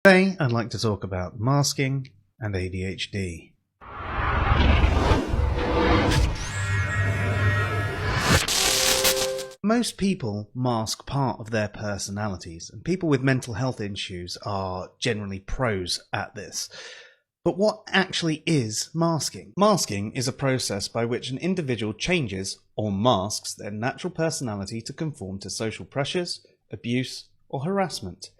Today I'd like to talk about masking and ADHD. Most people mask part of their personalities, and people with mental health issues are generally pros at this. But what actually is masking? Masking is a process by which an individual changes or masks their natural personality to conform to social pressures, abuse, or harassment.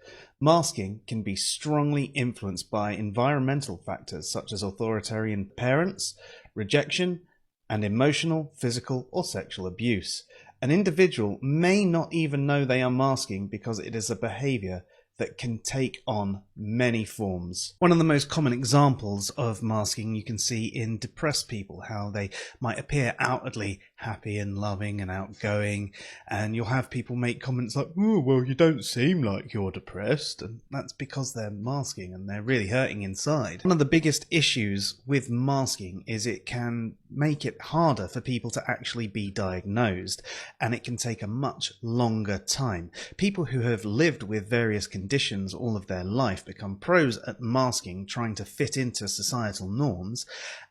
Masking can be strongly influenced by environmental factors such as authoritarian parents, rejection, and emotional, physical, or sexual abuse. An individual may not even know they are masking because it is a behavior that can take on many forms. One of the most common examples of masking you can see in depressed people, how they might appear outwardly happy and loving and outgoing, and you'll have people make comments like, "Oh, well, you don't seem like you're depressed," and that's because they're masking and they're really hurting inside. One of the biggest issues with masking is it can make it harder for people to actually be diagnosed, and it can take a much longer time. People who have lived with various conditions all of their life become pros at masking, trying to fit into societal norms,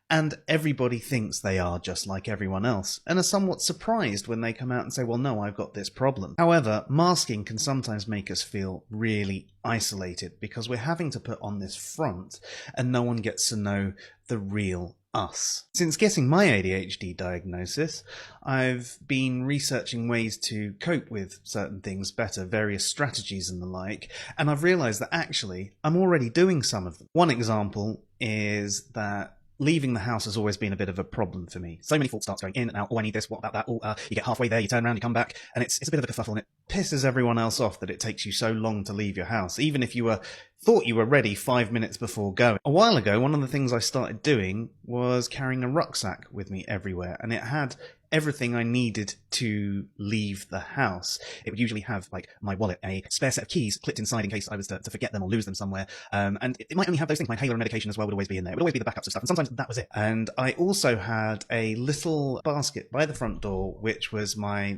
and everybody thinks they are just like everyone else, and are somewhat surprised when they come out and say, well, no, I've got this problem. However, masking can sometimes make us feel really isolated because we're having to put on this front and no one gets to know the real us. Since getting my ADHD diagnosis, I've been researching ways to cope with certain things better, various strategies and the like, and I've realized that actually I'm already doing some of them. One example is that leaving the house has always been a bit of a problem for me. So many thoughts start going in and out. Oh, I need this. What about that? Oh, you get halfway there, you turn around, you come back, and it's a bit of a kerfuffle, and it pisses everyone else off that it takes you so long to leave your house, even if you thought you were ready 5 minutes before going. A while ago, one of the things I started doing was carrying a rucksack with me everywhere, and it had everything I needed to leave the house. It would usually have like my wallet, a spare set of keys clipped inside in case I was to forget them or lose them somewhere. And it might only have those things. My inhaler and medication as well would always be in there. It would always be the backups of stuff. And sometimes that was it. And I also had a little basket by the front door, which was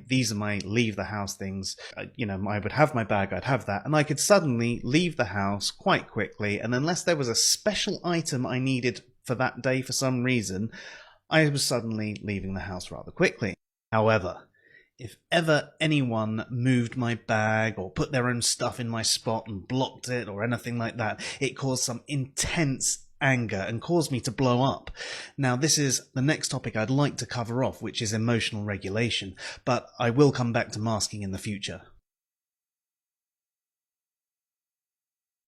these are my leave the house things. I would have my bag, I'd have that. And I could suddenly leave the house quite quickly. And unless there was a special item I needed for that day for some reason, I was suddenly leaving the house rather quickly. However, if ever anyone moved my bag or put their own stuff in my spot and blocked it or anything like that, it caused some intense anger and caused me to blow up. Now, this is the next topic I'd like to cover off, which is emotional regulation, but I will come back to masking in the future.